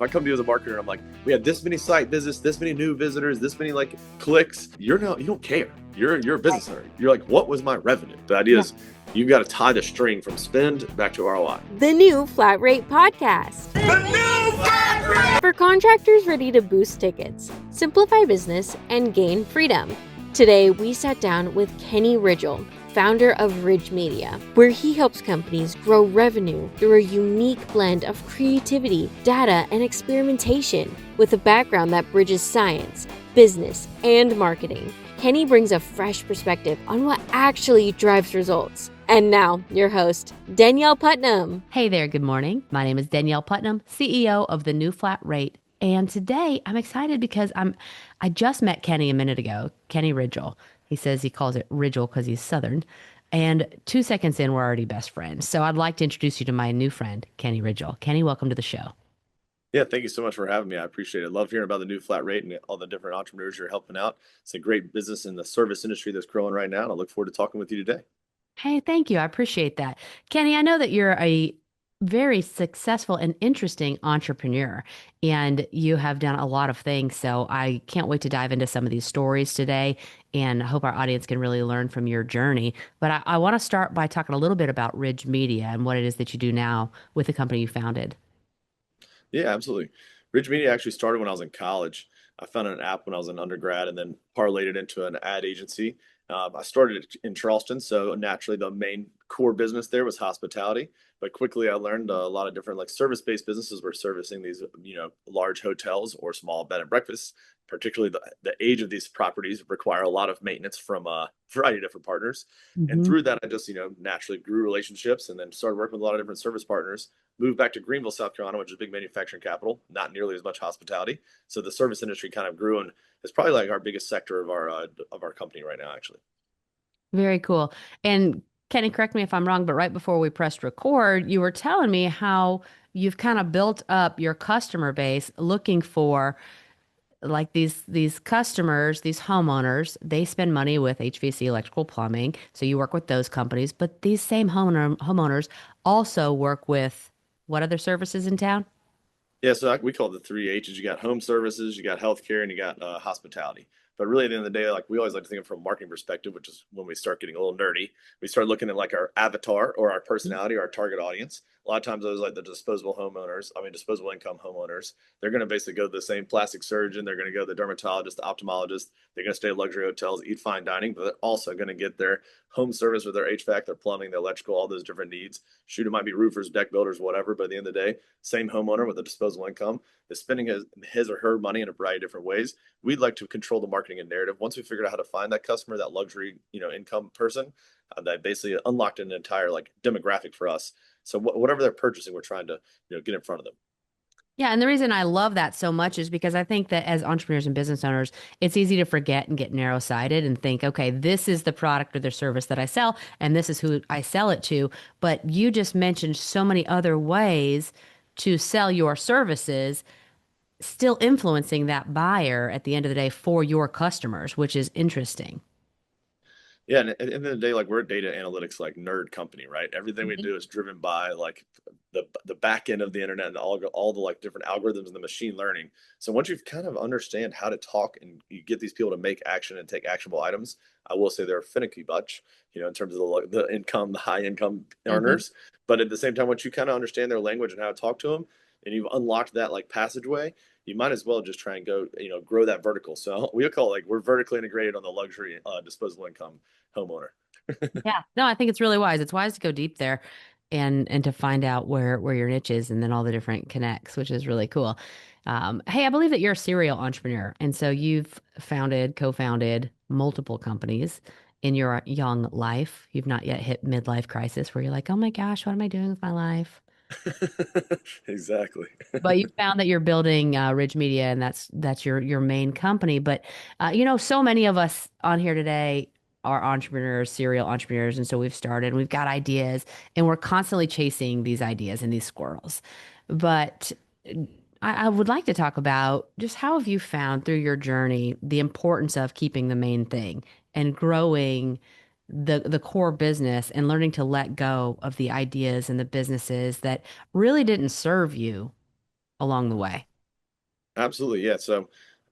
If I come to you as a marketer and I'm like, we had this many site visits, this many new visitors, this many like clicks, you don't care. You're a business owner. You're like, what was my revenue? The idea is you got to tie the string from spend back to ROI. The New Flat Rate Podcast. The New Flat Rate! For contractors ready to boost tickets, simplify business, and gain freedom. Today, we sat down with Kenny Ridgell, founder of Ridge Media, where he helps companies grow revenue through a unique blend of creativity, data, and experimentation. With a background that bridges science, business, and marketing, Kenny brings a fresh perspective on what actually drives results. And now, your host, Danielle Putnam. Hey there, good morning. My name is Danielle Putnam, CEO of TheNewFlatRate. And today I'm excited because I just met Kenny a minute ago, Kenny Ridgell. He says he calls it Ridgell because he's Southern. And 2 seconds in, we're already best friends. So I'd like to introduce you to my new friend, Kenny Ridgell. Kenny, welcome to the show. Yeah, thank you so much for having me. I appreciate it. Love hearing about the new flat rate and all the different entrepreneurs you're helping out. It's a great business in the service industry that's growing right now. And I look forward to talking with you today. Hey, thank you. I appreciate that. Kenny, I know that you're a very successful and interesting entrepreneur, and you have done a lot of things. So I can't wait to dive into some of these stories today, and I hope our audience can really learn from your journey. But I want to start by talking a little bit about Ridge Media and what it is that you do now with the company you founded. Yeah, absolutely. Ridge Media actually started when I was in college. I founded an app when I was in undergrad and then parlayed it into an ad agency. I started in Charleston, so naturally the main core business there was hospitality. But quickly I learned a lot of different like service-based businesses were servicing these, large hotels or small bed and breakfasts. Particularly the age of these properties require a lot of maintenance from a variety of different partners. And Mm-hmm. through that, I just, naturally grew relationships and then started working with a lot of different service partners. Moved back to Greenville, South Carolina, which is a big manufacturing capital, not nearly as much hospitality. So the service industry kind of grew and it's probably like our biggest sector of our company right now, actually. Very cool. And Kenny, correct me if I'm wrong, but right before we pressed record, you were telling me how you've kind of built up your customer base looking for like these customers, these homeowners, they spend money with HVAC, electrical, plumbing. So you work with those companies, but these same homeowners also work with what other services in town? Yeah, so we call it the three H's. You got home services, you got healthcare, and you got hospitality. But really, at the end of the day, like we always like to think of it from a marketing perspective, which is when we start getting a little nerdy. We start looking at like our avatar or our personality or our target audience. A lot of times, those like the disposable income homeowners, they're going to basically go to the same plastic surgeon. They're going to go to the dermatologist, the ophthalmologist. They're going to stay at luxury hotels, eat fine dining, but they're also going to get their home service with their HVAC, their plumbing, their electrical, all those different needs. Shoot, it might be roofers, deck builders, whatever. But at the end of the day, same homeowner with a disposable income is spending his or her money in a variety of different ways. We'd like to control the marketing and narrative. Once we figured out how to find that customer, that luxury, income person, that basically unlocked an entire like demographic for us. So whatever they're purchasing, we're trying to, get in front of them. Yeah, and the reason I love that so much is because I think that as entrepreneurs and business owners, it's easy to forget and get narrow-sighted and think, okay, this is the product or the service that I sell, and this is who I sell it to. But you just mentioned so many other ways to sell your services, still influencing that buyer at the end of the day for your customers, which is interesting. Yeah, and at the end of the day, like we're a data analytics like nerd company, right? Everything we Mhm. do is driven by like the back end of the internet and all the like different algorithms and the machine learning. So once you've kind of understand how to talk and you get these people to make action and take actionable items, I will say they're a finicky bunch, in terms of the income, the high income Mhm. earners. But at the same time, once you kind of understand their language and how to talk to them, and you've unlocked that like passageway, you might as well just try and go, grow that vertical. So we call it like we're vertically integrated on the luxury disposable income homeowner. Yeah. No, I think it's really wise. It's wise to go deep there and to find out where your niche is and then all the different connects, which is really cool. Hey, I believe that you're a serial entrepreneur. And so you've co-founded multiple companies in your young life. You've not yet hit midlife crisis where you're like, oh my gosh, what am I doing with my life? Exactly. But you found that you're building Ridge Media, and that's your main company. But so many of us on here today are entrepreneurs, serial entrepreneurs, and so we've started. We've got ideas, and we're constantly chasing these ideas and these squirrels. But I would like to talk about just how have you found through your journey the importance of keeping the main thing and growing the core business and learning to let go of the ideas and the businesses that really didn't serve you along the way. Absolutely, yeah. So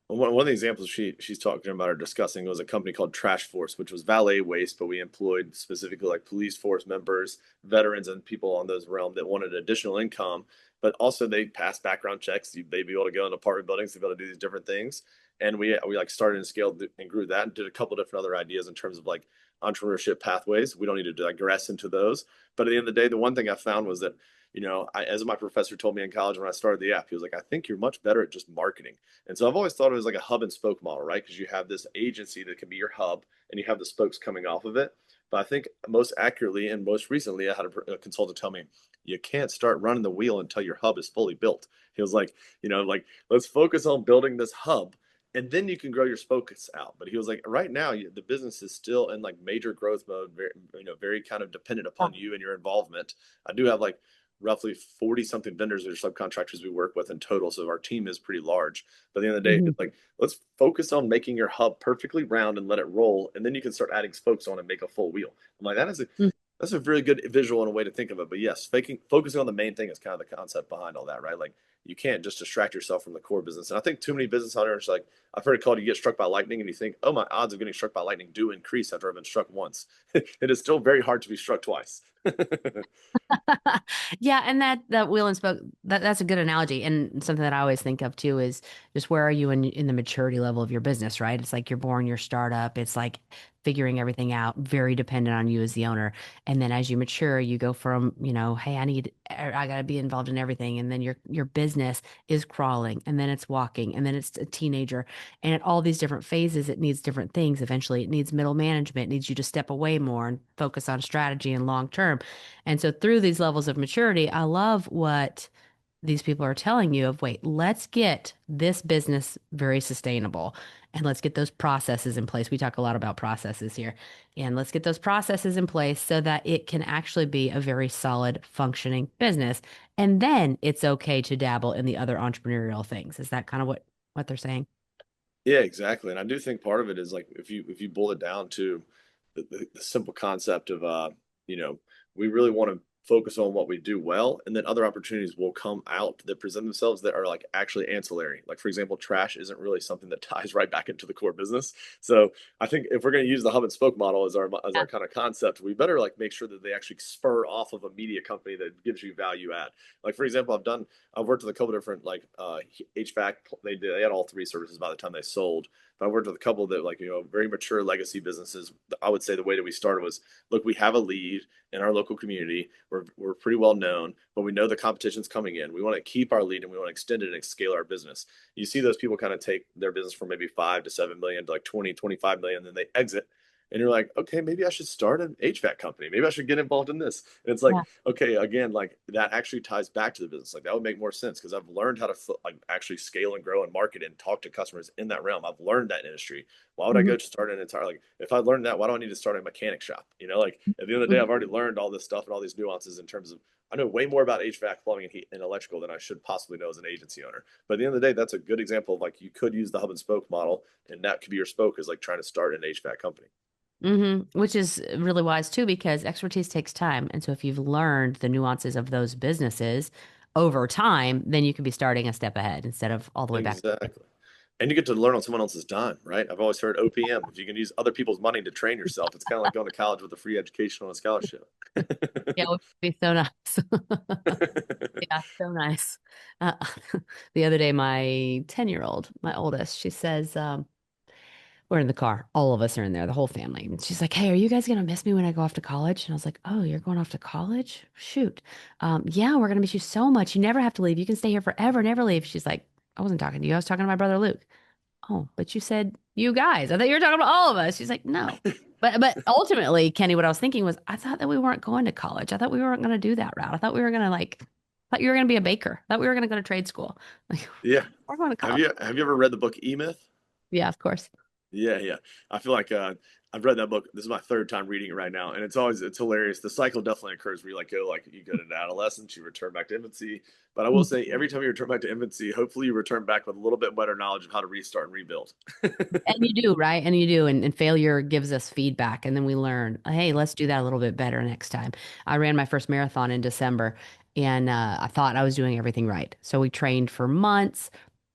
one of the examples she's talking about or discussing was a company called Trash Force, which was valet waste, but we employed specifically like police force members, veterans, and people on those realm that wanted additional income. But also they passed background checks. They'd be able to go in apartment buildings, they'd be able to do these different things. And we like started and scaled and grew that and did a couple different other ideas in terms of like entrepreneurship pathways. We don't need to digress into those. But at the end of the day, the one thing I found was that as my professor told me in college when I started the app, he was like, I think you're much better at just marketing. And so I've always thought it was like a hub and spoke model, right? Because you have this agency that can be your hub and you have the spokes coming off of it. But I think most accurately and most recently, I had a consultant tell me, you can't start running the wheel until your hub is fully built. He was like, like, let's focus on building this hub and then you can grow your spokes out. But he was like, right now, the business is still in like major growth mode, very kind of dependent upon you and your involvement. I do have like roughly 40 something vendors or subcontractors we work with in total. So our team is pretty large. But at the end of the day, Mhm. it's like, let's focus on making your hub perfectly round and let it roll. And then you can start adding spokes on and make a full wheel. I'm like, that's a really good visual and a way to think of it. But yes, focusing on the main thing is kind of the concept behind all that, right? Like you can't just distract yourself from the core business. And I think too many business owners, like I've heard it called, you get struck by lightning and you think, oh, my odds of getting struck by lightning do increase after I've been struck once. It is still very hard to be struck twice. Yeah, and that wheel and spoke that's a good analogy, and something that I always think of too is just where are you in the maturity level of your business, right? It's like you're born your startup. It's like figuring everything out, very dependent on you as the owner. And then as you mature, you go from, hey, I got to be involved in everything, and then your business is crawling, and then it's walking, and then it's a teenager, and at all these different phases, it needs different things. Eventually, it needs middle management, it needs you to step away more and focus on strategy and long term. And so through these levels of maturity, I love what these people are telling you of wait, let's get this business very sustainable and let's get those processes in place. We talk a lot about processes here. And let's get those processes in place so that it can actually be a very solid functioning business. And then it's okay to dabble in the other entrepreneurial things. Is that kind of what they're saying? Yeah, exactly. And I do think part of it is like if you boil it down to the simple concept of you know, we really want to focus on what we do well, and then other opportunities will come out that present themselves that are like actually ancillary. Like for example, trash isn't really something that ties right back into the core business. So I think if we're going to use the hub and spoke model as our kind of concept, we better like make sure that they actually spur off of a media company that gives you value add. Like for example, I've worked with a couple different like HVAC. They had all three services by the time they sold. But I worked with a couple that like very mature legacy businesses. I would say the way that we started was, look, we have a lead in our local community. We're pretty well known, but we know the competition's coming in. We want to keep our lead and we want to extend it and scale our business. You see those people kind of take their business from maybe 5 to 7 million to like 20, 25 million, then they exit. And you're like, okay, maybe I should start an HVAC company. Maybe I should get involved in this. And it's like, Yeah. okay, again, like that actually ties back to the business. Like that would make more sense because I've learned how to like actually scale and grow and market and talk to customers in that realm. I've learned that industry. Why would I Mhm. go to start an entire like if I learned that, why do I need to start a mechanic shop? Like at the end of the day, Mhm. I've already learned all this stuff and all these nuances in terms of I know way more about HVAC, plumbing, and heat and electrical than I should possibly know as an agency owner. But at the end of the day, that's a good example of like you could use the hub and spoke model, and that could be your spoke is like trying to start an HVAC company. Which is really wise too, because expertise takes time. And so if you've learned the nuances of those businesses over time, then you can be starting a step ahead instead of all the way back. Exactly. And you get to learn on someone else's dime, right? I've always heard OPM. If you can use other people's money to train yourself, it's kind of like going to college with a free education on a scholarship. Yeah, it would be so nice. Yeah, so nice. Uh, the other day, my 10-year-old, my oldest, she says, we're in the car. All of us are in there, the whole family. And she's like, hey, are you guys going to miss me when I go off to college? And I was like, oh, you're going off to college? Shoot. Yeah, we're going to miss you so much. You never have to leave. You can stay here forever, never leave. She's like, I wasn't talking to you. I was talking to my brother Luke. Oh, but you said you guys. I thought you were talking about all of us. She's like, no. But ultimately, Kenny, what I was thinking was, I thought that we weren't going to college. I thought we weren't going to do that route. I thought we were going to thought you were going to be a baker. I thought we were going to go to trade school. Like, Yeah. we're going to Have college. you ever read the book E Myth? Yeah, of course. Yeah, yeah. I feel like I've read that book. This is my third time reading it right now, and it's hilarious. The cycle definitely occurs where you go into adolescence, you return back to infancy. But I will say, every time you return back to infancy, hopefully you return back with a little bit better knowledge of how to restart and rebuild. And you do, right? And you do. And failure gives us feedback. And then we learn, hey, let's do that a little bit better next time. I ran my first marathon in December and I thought I was doing everything right. So we trained for months.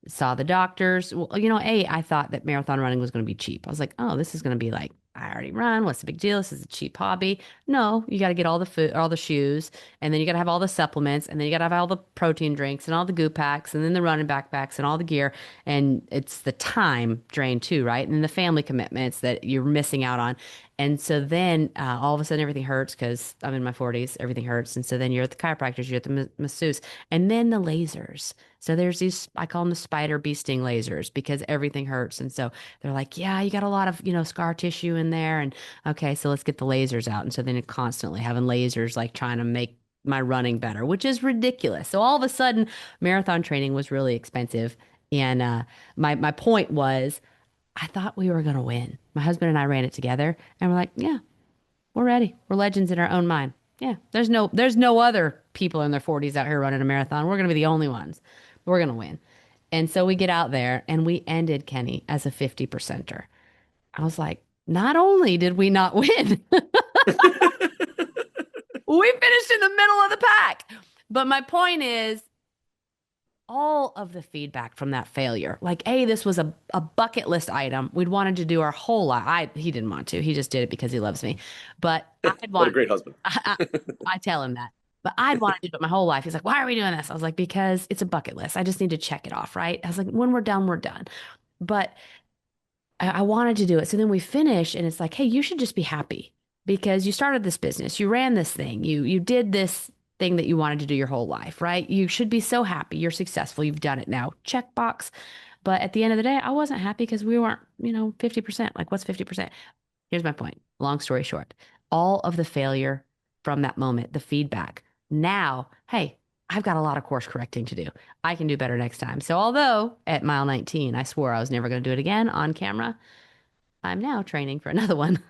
Saw the doctors. Well, I thought that marathon running was going to be cheap. I was like, oh, this is going to be like, I already run. What's the big deal? This is a cheap hobby. No, you got to get all the food, all the shoes, and then you got to have all the supplements, and then you got to have all the protein drinks and all the goo packs, and then the running backpacks and all the gear. And it's the time drain too, right? And the family commitments that you're missing out on. And so then all of a sudden everything hurts because I'm in my 40s, everything hurts. And so then you're at the chiropractors, you're at the masseuse, and then the lasers. So there's these, I call them the spider bee sting lasers because everything hurts. And so they're like, yeah, you got a lot of, scar tissue in there. And okay, so let's get the lasers out. And so then constantly having lasers, like trying to make my running better, which is ridiculous. So all of a sudden, marathon training was really expensive. And my point was, I thought we were going to win. My husband and I ran it together and we're like, yeah, we're ready. We're legends in our own mind. Yeah, there's no other people in their 40s out here running a marathon. We're going to be the only ones. We're going to win. And so we get out there and we ended Kenny as a 50 percenter. I was like, not only did we not win, we finished in the middle of the pack. But my point is, all of the feedback from that failure, like, hey, this was a bucket list item we'd wanted to do our whole life. He didn't want to. He just did it because he loves me. But I'd What a want, great husband. I tell him that. But I'd wanted to do it my whole life. He's like, why are we doing this? I was like, because it's a bucket list. I just need to check it off, right? I was like, when we're done, we're done. But I wanted to do it. So then we finish and it's like, hey, you should just be happy because you started this business, you ran this thing, you did this thing that you wanted to do your whole life, right? You should be so happy. You're successful. You've done it now. Check box. But at the end of the day, I wasn't happy because we weren't, 50%. Like, what's 50%? Here's my point. Long story short, all of the failure from that moment, the feedback. Now, hey, I've got a lot of course correcting to do. I can do better next time. So, although at mile 19, I swore I was never going to do it again on camera, I'm now training for another one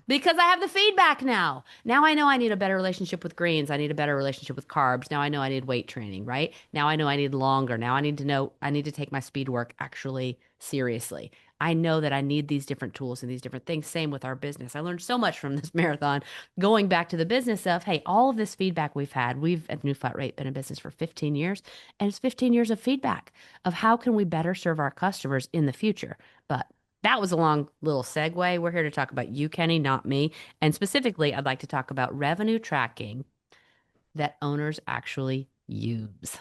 because I have the feedback now. Now I know I need a better relationship with greens. I need a better relationship with carbs. Now I know I need weight training, right? Now I know I need longer. Now I need to know I need to take my speed work actually seriously. I know that I need these different tools and these different things. Same with our business. I learned so much from this marathon. Going back to the business of, hey, all of this feedback we've had, we've at New Flat Rate been in business for 15 years, and it's 15 years of feedback of how can we better serve our customers in the future. But that was a long little segue. We're here to talk about you, Kenny, not me. And specifically, I'd like to talk about revenue tracking that owners actually use.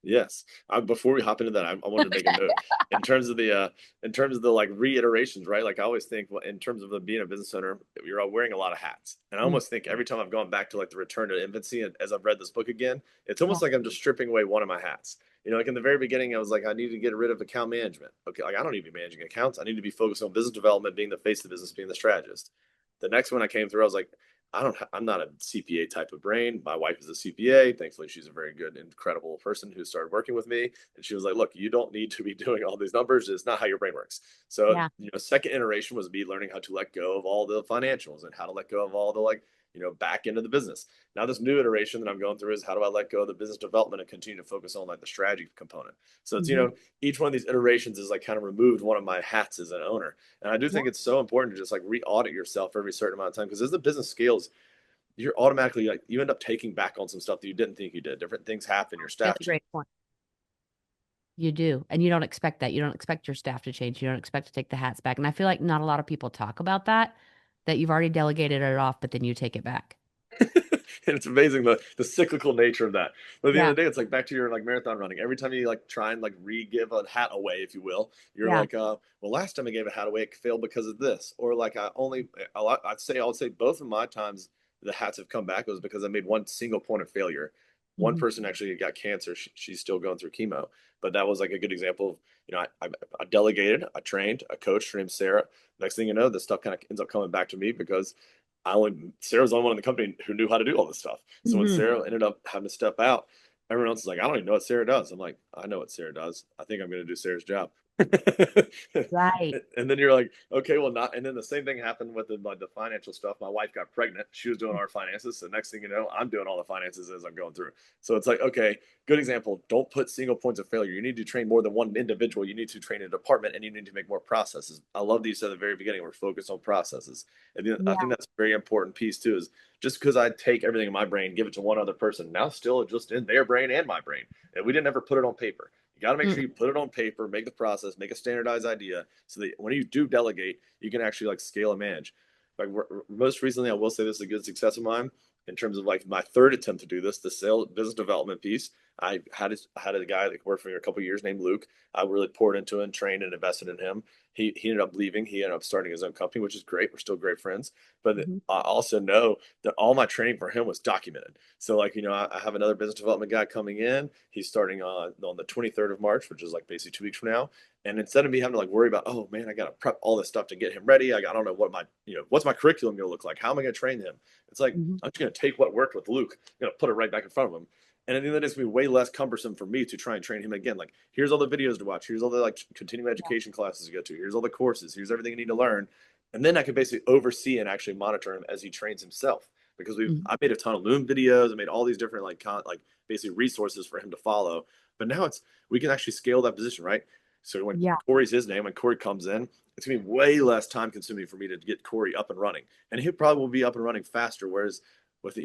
Yes. Before we hop into that, I wanted to make a Okay. note in terms of the like reiterations, right? Like I always think, well, in terms of being a business owner, you're all wearing a lot of hats, and I Mm, almost think every time I've gone back to like the return to infancy, and as I've read this book again, it's yeah. almost like I'm just stripping away one of my hats. Like in the very beginning, I was like, I need to get rid of account management. Okay, like I don't need to be managing accounts. I need to be focused on business development, being the face of the business, being the strategist. The next one I came through, I was like, I'm not a CPA type of brain. My wife is a CPA. Thankfully, she's a very good, incredible person who started working with me. And she was like, look, you don't need to be doing all these numbers. It's not how your brain works. So, Yeah. second iteration was me learning how to let go of all the financials and how to let go of all the back end of the business. Now, this new iteration that I'm going through is how do I let go of the business development and continue to focus on like the strategy component. So it's, Hmm. each one of these iterations is like kind of removed one of my hats as an owner. And I do Yeah. think it's so important to just like re-audit yourself every certain amount of time because as the business scales, you're automatically like you end up taking back on some stuff that you didn't think you did. Different things happen. Your staff That's a change. great point. You do. And you don't expect that. You don't expect your staff to change. You don't expect to take the hats back. And I feel like not a lot of people talk about that, that you've already delegated it off, but then you take it back. And it's amazing the cyclical nature of that. But at the end Yeah. of the day, it's like back to your like marathon running. Every time you like try and like re-give a hat away, if you will, you're Yeah. like, well, last time I gave a hat away, it failed because of this. Or like I would say both of my times the hats have come back was because I made one single point of failure. One Mhm. person actually got cancer. She's still going through chemo. But that was like a good example of, I delegated, I trained, a coach named Sarah. Next thing you know, this stuff kind of ends up coming back to me because Sarah's the only one in the company who knew how to do all this stuff. So when Mhm. Sarah ended up having to step out, everyone else is like, I don't even know what Sarah does. I'm like, I know what Sarah does. I think I'm going to do Sarah's job. Right. And then you're like, okay, well, not. And then the same thing happened with the financial stuff. My wife got pregnant. She was doing our finances. So next thing you know, I'm doing all the finances as I'm going through. So it's like, okay, good example. Don't put single points of failure. You need to train more than one individual. You need to train a department and you need to make more processes. I love that you said at the very beginning, we're focused on processes. And then I Yeah. think that's a very important piece too, is just because I take everything in my brain, give it to one other person, now still just in their brain and my brain. And we didn't ever put it on paper. You got to make Mm, sure you put it on paper, make the process, make a standardized idea, so that when you do delegate, you can actually like scale and manage. Like most recently, I will say this is a good success of mine in terms of like my third attempt to do this, the sales business development piece. I had a guy that worked for me for a couple of years named Luke. I really poured into him, trained and invested in him. He ended up leaving. He ended up starting his own company, which is great. We're still great friends. But mhm. I also know that all my training for him was documented. So like, I have another business development guy coming in. He's starting on the 23rd of March, which is like basically 2 weeks from now. And instead of me having to like worry about, oh man, I got to prep all this stuff to get him ready. I don't know what what's my curriculum going to look like? How am I going to train him? It's like, Mhm. I'm just going to take what worked with Luke, I'm going to put it right back in front of him. And at the end of the day, it's going to be way less cumbersome for me to try and train him again. Like, here's all the videos to watch. Here's all the like continuing education classes to go to. Here's all the courses. Here's everything you need to learn. And then I can basically oversee and actually monitor him as he trains himself. Because Mhm. I made a ton of Loom videos. I made all these different like basically resources for him to follow. But now we can actually scale that position, right? So when Yeah. Corey's his name, when Corey comes in, it's gonna be way less time consuming for me to get Corey up and running, and he probably will be up and running faster. Whereas with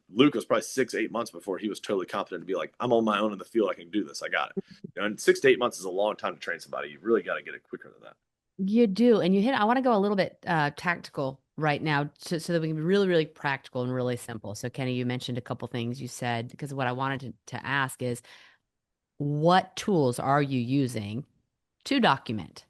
Luke was probably 6 8 months before he was totally competent to be like, I'm on my own in the field, I can do this, I got it. And 6 to 8 months is a long time to train somebody. You really got to get it quicker than that. You do. And I want to go a little bit tactical right now so that we can be really, really practical and really simple. So, Kenny, you mentioned a couple things you said, because what I wanted to ask is what tools are you using to document?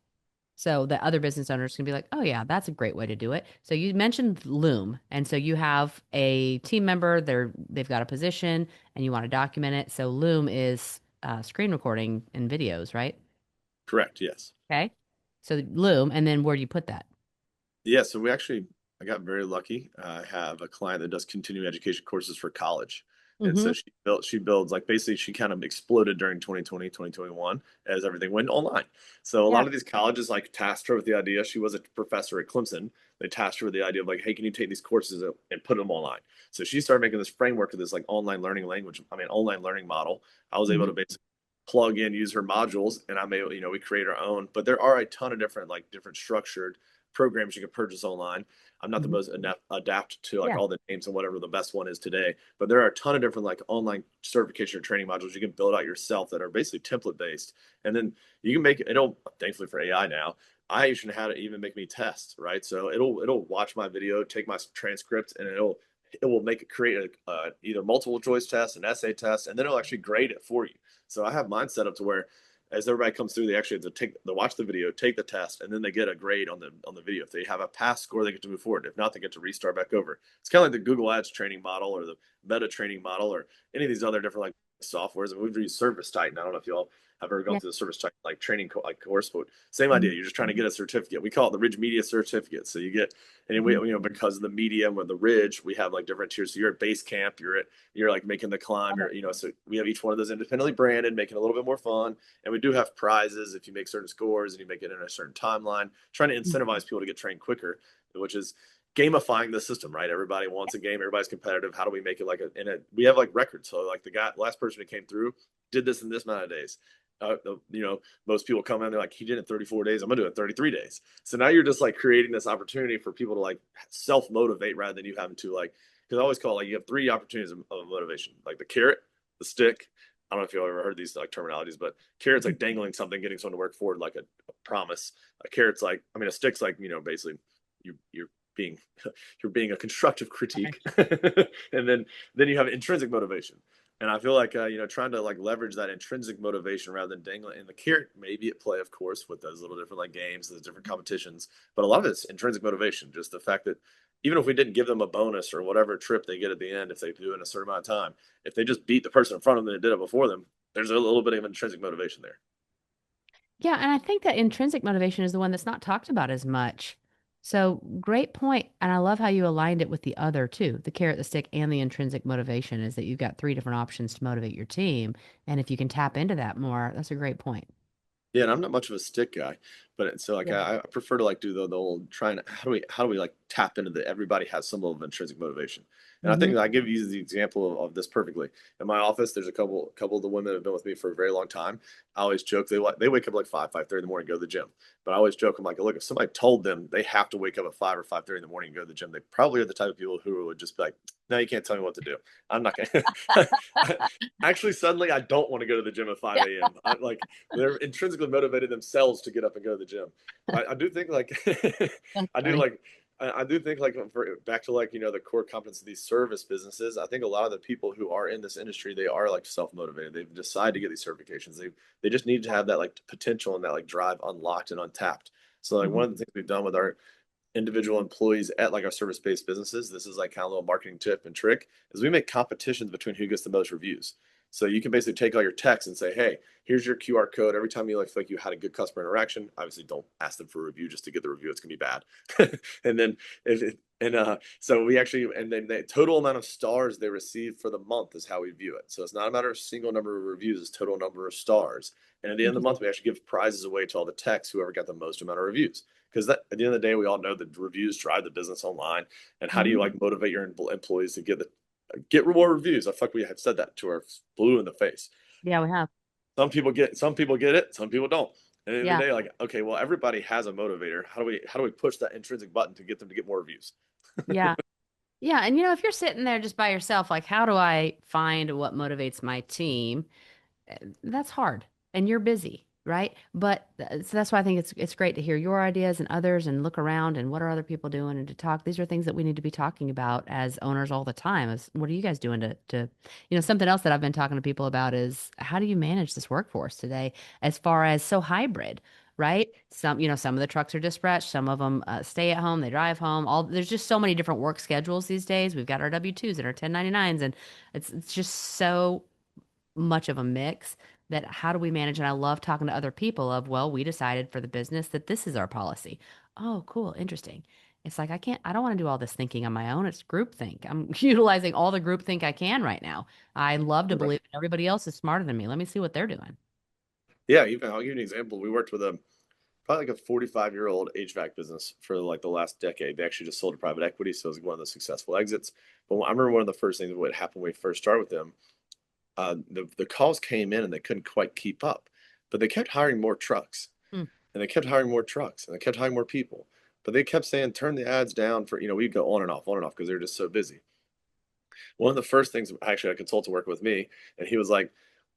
So that other business owners can be like, oh, yeah, that's a great way to do it. So you mentioned Loom. And so you have a team member, they've got a position and you want to document it. So Loom is screen recording and videos, right? Correct. Yes. Okay. So Loom, and then where do you put that? Yeah, so I got very lucky. I have a client that does continuing education courses for college. And Mm-hmm. so she builds like basically she kind of exploded during 2020, 2021 as everything went online. So a Yeah. lot of these colleges like tasked her with the idea. She was a professor at Clemson. They tasked her with the idea of like, hey, can you take these courses and put them online? So she started making this framework of this like online learning model. I was able Mm-hmm. to basically plug in, use her modules, and we create our own. But there are a ton of different structured programs you can purchase online. I'm not the Mm-hmm. most adapt to like Yeah. all the names and whatever the best one is today, but there are a ton of different like online certification or training modules you can build out yourself that are basically template based, and then you can make it. It'll thankfully for AI now. I usually had it even make me tests, right? So it'll watch my video, take my transcript, and it will make it create either multiple choice test, an essay test, and then it'll actually grade it for you. So I have mine set up to where as everybody comes through, they actually have to watch the video, take the test, and then they get a grade on the video. If they have a pass score, they get to move forward. If not, they get to restart back over. It's kind of like the Google Ads training model or the Meta training model or any of these other different like softwares. And we've used Service Titan. I don't know if y'all have ever gone Yeah. through the Service Titan like training like course, but same idea. Mhm. You're just trying to get a certificate. We call it the Ridge Media Certificate. So you get, and we Mhm. because of the media and with the Ridge, we have like different tiers. So you're at base camp, you're like making the climb. So we have each one of those independently branded, making it a little bit more fun. And we do have prizes if you make certain scores and you make it in a certain timeline, trying to Mhm. incentivize people to get trained quicker, which is gamifying the system, right? Everybody wants a game, everybody's competitive. How do we make it we have like records. So like last person who came through did this in this amount of days. Most people come in, they're like, he did it in 34 days. I'm gonna do it in 33 days. So now you're just like creating this opportunity for people to like self motivate rather than you having to like, because I always call it, like you have three opportunities of motivation, like the carrot, the stick. I don't know if you've ever heard these like terminologies, but carrot's like dangling something, getting someone to work forward, like a promise. A carrot's like, I mean, a stick's like, basically you're being you're being a constructive critique, and then you have intrinsic motivation. And I feel like trying to like leverage that intrinsic motivation rather than dangling in the carrot, maybe at play, of course, with those little different like games, those different competitions. But a lot of it's intrinsic motivation, just the fact that even if we didn't give them a bonus or whatever trip they get at the end, if they do it in a certain amount of time, if they just beat the person in front of them that did it before them, there's a little bit of intrinsic motivation there. Yeah, and I think that intrinsic motivation is the one that's not talked about as much. So great point. And I love how you aligned it with the other two, the carrot, the stick, and the intrinsic motivation is that you've got three different options to motivate your team. And if you can tap into that more, that's a great point. Yeah, and I'm not much of a stick guy, But so like Yeah. I prefer to like do the old trying to how do we like tap into the everybody has some level of intrinsic motivation. And I think Hmm. that I give you the example of this perfectly. In my office, there's a couple of the women that have been with me for a very long time. I always joke they wake up like 5:30 in the morning, go to the gym. But I always joke, I'm like, look, if somebody told them they have to wake up at 5 or 5:30 in the morning and go to the gym, they probably are the type of people who would just be like, no, you can't tell me what to do. I'm not gonna. Actually, suddenly I don't want to go to the gym at 5 a.m. I like they're intrinsically motivated themselves to get up and go to the gym. I do think like That's I do funny. like I do think like back to like the core competence of these service businesses. I think a lot of the people who are in this industry they are like self motivated. They've decided to get these certifications. They just need to have that like potential and that like drive unlocked and untapped. So like one Mhm. of the things we've done with our individual employees at like our service based businesses, this is like kind of a little marketing tip and trick, is we make competitions between who gets the most reviews. So you can basically take all your text and say, hey, here's your QR code. Every time you like feel like you had a good customer interaction, obviously don't ask them for a review just to get the review. It's gonna be bad. And then so we actually and then the total amount of stars they receive for the month is how we view it. So it's not a matter of single number of reviews, it's total number of stars. And at the end of the Interesting. month, we actually give prizes away to all the techs whoever got the most amount of reviews because at the end of the day, we all know that reviews drive the business online. And how do you Mhm. like motivate your employees to get more reviews? I fuck, we have said that to our blue in the face. Yeah, we have. Some people get it, some people don't. At the end of Yeah. the day, like okay, well, everybody has a motivator. How do we push that intrinsic button to get them to get more reviews? Yeah. Yeah. And if you're sitting there just by yourself, like, how do I find what motivates my team? That's hard and you're busy, right? But so that's why I think it's great to hear your ideas and others and look around and what are other people doing and to talk. These are things that we need to be talking about as owners all the time. Is what are you guys doing to something else that I've been talking to people about is how do you manage this workforce today as far as so hybrid, right? Some of the trucks are dispatched, some of them stay at home, they drive home. All there's just so many different work schedules these days. We've got our W-2s and our 1099s and it's just so much of a mix that how do we manage? And I love talking to other people of, well, we decided for the business that this is our policy. Oh, cool. Interesting. It's like I don't want to do all this thinking on my own. It's group think. I'm utilizing all the group think I can right now. I love to believe everybody else is smarter than me. Let me see what they're doing. Yeah, even I'll give you an example. We worked with a probably like a 45-year-old HVAC business for like the last decade. They actually just sold to private equity, so it was one of the successful exits. But I remember one of the first things that would happen when we first started with them, the calls came in and they couldn't quite keep up, but they kept hiring more trucks Hmm. and they kept hiring more trucks and they kept hiring more people. But they kept saying turn the ads down for we'd go on and off because they were just so busy. One of the first things actually a consultant worked with me, and he was like,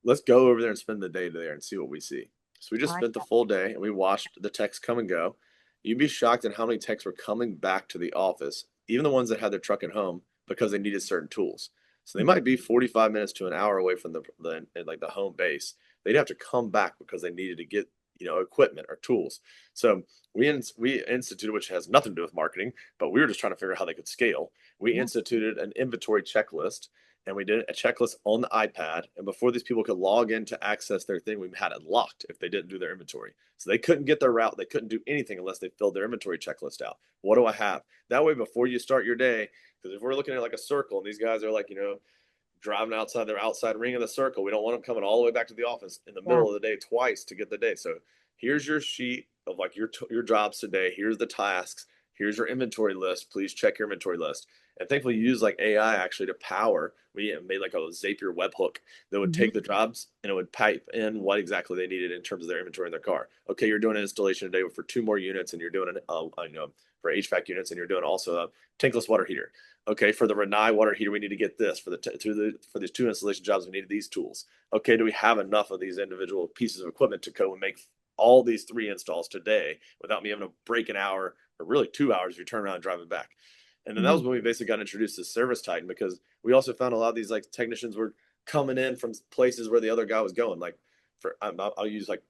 "Let's go over there and spend the day there and see what we see." So we I just like spent the that. full day and we watched the techs come and go. You'd be shocked at how many techs were coming back to the office, even the ones that had their truck at home because they needed certain tools. So they Mhm. might be 45 minutes to an hour away from the like the home base. They'd have to come back because they needed to get equipment or tools. So we instituted, which has nothing to do with marketing, but we were just trying to figure out how they could scale. We Yeah. instituted an inventory checklist and we did a checklist on the iPad. And before these people could log in to access their thing, we had it locked if they didn't do their inventory. So they couldn't get their route. They couldn't do anything unless they filled their inventory checklist out. What do I have? That way, before you start your day, because if we're looking at like a circle and these guys are like, driving outside their outside ring of the circle, we don't want them coming all the way back to the office in the Yeah. middle of the day twice to get the day. So here's your sheet of like your jobs today. Here's the tasks. Here's your inventory list. Please check your inventory list. And thankfully, you use like AI actually to power. We made like a Zapier webhook that would Hmm. take the jobs and it would pipe in what exactly they needed in terms of their inventory in their car. Okay, you're doing an installation today for two more units, and you're doing for HVAC units, and you're doing also a tankless water heater. Okay, for the Renai water heater, we need to get this. For these two installation jobs, we needed these tools. Okay, do we have enough of these individual pieces of equipment to go and make all these three installs today without me having to break an hour or really 2 hours if you turn around and drive it back? And then that Hmm. was when we basically got introduced to Service Titan because we also found a lot of these like technicians were coming in from places where the other guy was going. Like I'll use like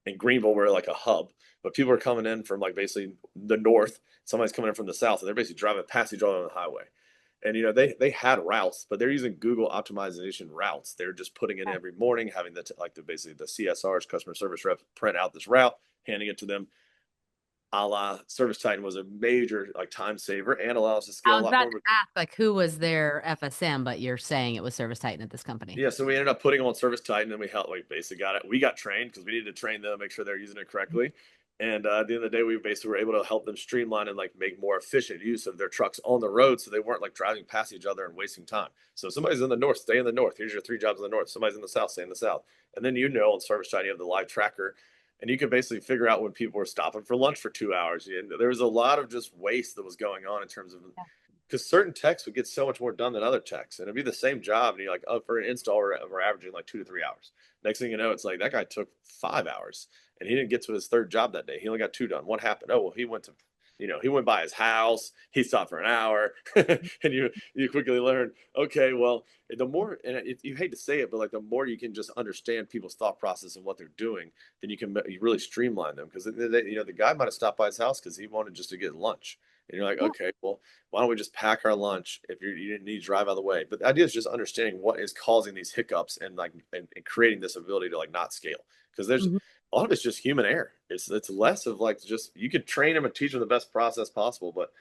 in Greenville we're like a hub, but people are coming in from like basically the north. Somebody's coming in from the south, and they're basically driving past each other on the highway. And they had routes, but they're using Google optimization routes. They're just putting it in every morning, having basically the CSRs, customer service reps, print out this route, handing it to them. A la Service Titan was a major like time saver and allows us to scale I a was lot about more. to ask, like, who was their FSM, but you're saying it was Service Titan at this company. Yeah, so we ended up putting them on Service Titan, and we helped like basically got it. We got trained because we needed to train them, make sure they're using it correctly. And at the end of the day, we basically were able to help them streamline and like make more efficient use of their trucks on the road, so they weren't like driving past each other and wasting time. So if somebody's in the north, stay in the north. Here's your three jobs in the north. Somebody's in the south, stay in the south. And then on Service Chat you have the live tracker, and you can basically figure out when people were stopping for lunch for 2 hours. And there was a lot of just waste that was going on in terms of, because certain techs would get so much more done than other techs, and it'd be the same job, and you're like, oh, for an install, we're averaging like 2 to 3 hours. Next thing you know, it's like that guy took 5 hours, and he didn't get to his third job that day. He only got two done. What happened? Oh, well, he went by his house. He stopped for an hour, and you quickly learn, okay, well, the more, and you hate to say it, but like the more you can just understand people's thought process and what they're doing, then you really streamline them. Because the guy might have stopped by his house because he wanted just to get lunch, and you're like, Yeah. okay, well, why don't we just pack our lunch if you didn't need to drive out of the way? But the idea is just understanding what is causing these hiccups, and like and creating this ability to like not scale, because there's Mhm. a lot of it's just human error. It's less of like, just you could train them and teach them the best process possible, but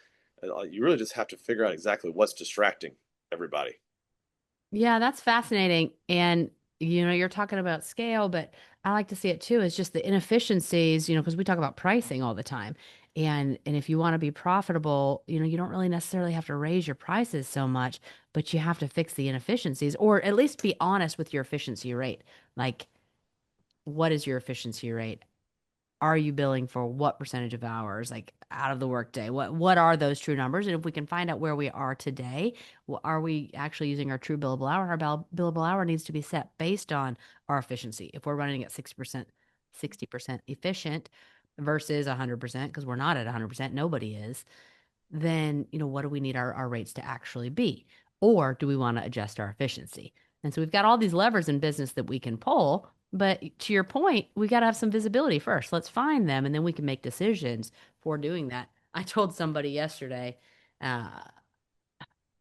you really just have to figure out exactly what's distracting everybody. Yeah, that's fascinating. And you're talking about scale, but I like to see it too. It's just the inefficiencies, because we talk about pricing all the time. And if you want to be profitable, you don't really necessarily have to raise your prices so much, but you have to fix the inefficiencies or at least be honest with your efficiency rate. Like, what is your efficiency rate? Are you billing for what percentage of hours, like out of the workday? What are those true numbers? And if we can find out where we are today, are we actually using our true billable hour? Our billable hour needs to be set based on our efficiency. If we're running at 60% efficient versus 100%, because we're not at 100%, nobody is, then what do we need our rates to actually be? Or do we want to adjust our efficiency? And so we've got all these levers in business that we can pull. But to your point, we got to have some visibility first. Let's find them and then we can make decisions for doing that. I told somebody yesterday, uh,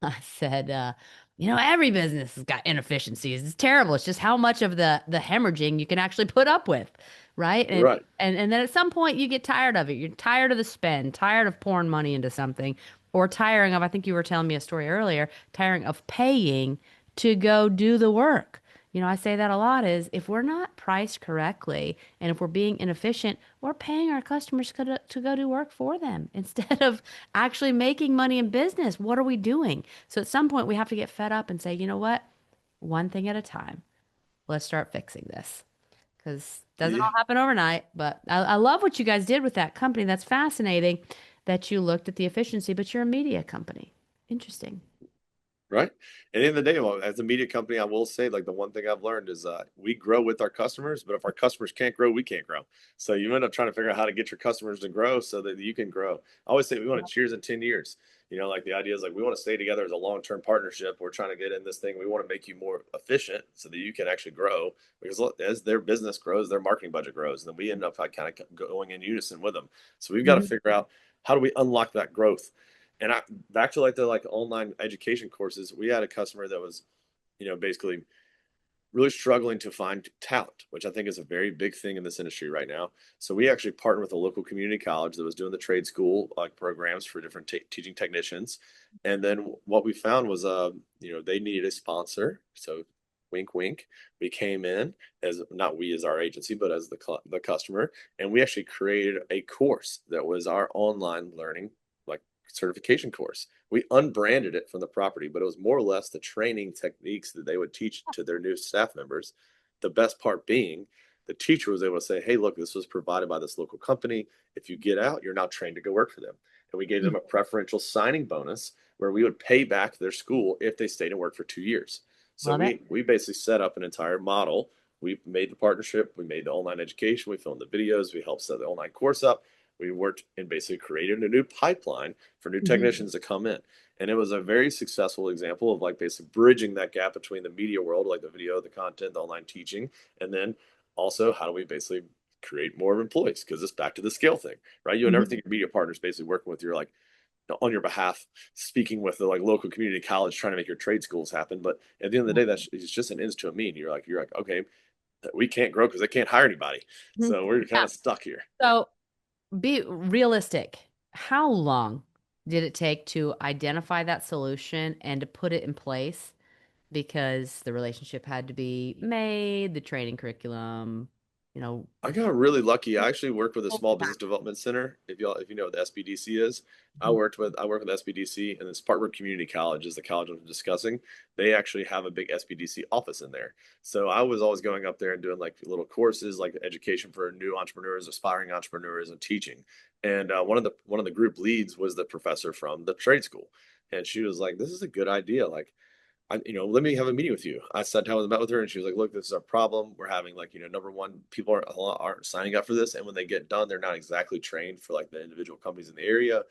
I said, every business has got inefficiencies. It's terrible. It's just how much of the hemorrhaging you can actually put up with, right? And Right. and then at some point you get tired of it. You're tired of the spend, tired of pouring money into something, or tiring of, I think you were telling me a story earlier, tiring of paying to go do the work. I say that a lot is if we're not priced correctly and if we're being inefficient, we're paying our customers to go do work for them instead of actually making money in business. What are we doing? So at some point we have to get fed up and say, you know what? One thing at a time. Let's start fixing this because it doesn't Yeah. all happen overnight. But I love what you guys did with that company. That's fascinating that you looked at the efficiency, but you're a media company. Interesting. Right. And in the day, well, as a media company, I will say, like, the one thing I've learned is we grow with our customers, but if our customers can't grow, we can't grow. So you end up trying to figure out how to get your customers to grow so that you can grow. I always say we want to cheers in 10 years. Like the idea is like we want to stay together as a long-term partnership. We're trying to get in this thing. We want to make you more efficient so that you can actually grow, because as their business grows, their marketing budget grows. And then we end up like, kind of going in unison with them. So we've got to Mhm. figure out, how do we unlock that growth? And back to like the online education courses, we had a customer that was, basically really struggling to find talent, which I think is a very big thing in this industry right now. So we actually partnered with a local community college that was doing the trade school like programs for different teaching technicians. And then what we found was, they needed a sponsor. So wink, wink. We came in as, not we as our agency, but as the customer, and we actually created a course that was our online learning like certification course. We unbranded it from the property, but it was more or less the training techniques that they would teach to their new staff members. The best part being, the teacher was able to say, hey, look, this was provided by this local company. If you get out, you're now trained to go work for them. And we gave them a preferential signing bonus where we would pay back their school if they stayed and worked for 2 years. So Love it. we basically set up an entire model. We made the partnership, we made the online education, we filmed the videos, we helped set the online course up. We worked and basically created a new pipeline for new Mhm. technicians to come in. And it was a very successful example of like basically bridging that gap between the media world, like the video, the content, the online teaching, and then also how do we basically create more employees? Because it's back to the scale thing, right? You would never Mhm. think your media partners basically working with your like on your behalf, speaking with the like local community college, trying to make your trade schools happen. But at the end of the day, that's it's just an ends to a mean. You're like, okay, we can't grow because they can't hire anybody. Mhm. So we're kind Yeah. of stuck here. So be realistic. How long did it take to identify that solution and to put it in place? Because the relationship had to be made, the training curriculum, you know, I got really lucky. I actually worked with a small business development center. If you know what the SBDC is, Mhm. I work with SBDC, and then Spartanburg Community College is the college I'm discussing. They actually have a big SBDC office in there. So I was always going up there and doing like little courses, like education for new entrepreneurs, aspiring entrepreneurs, and teaching. And one of the group leads was the professor from the trade school, and she was like, "This is a good idea. Like, let me have a meeting with you." I sat down and met with her, and she was like, "Look, this is our problem. We're having like, number one, people aren't signing up for this, and when they get done, they're not exactly trained for like the individual companies in the area.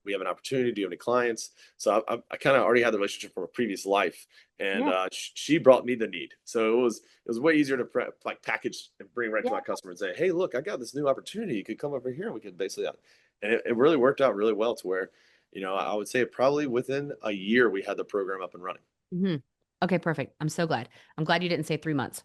We have an opportunity. Do you have any clients?" So I kind of already had the relationship from a previous life, and Yeah. she brought me the need. So it was way easier to like package and bring right Yeah. to my customer and say, "Hey, look, I got this new opportunity. You could come over here, and we could basically," and it really worked out really well to where, I would say probably within a year we had the program up and running. Hmm. Okay, perfect. I'm so glad. I'm glad you didn't say 3 months,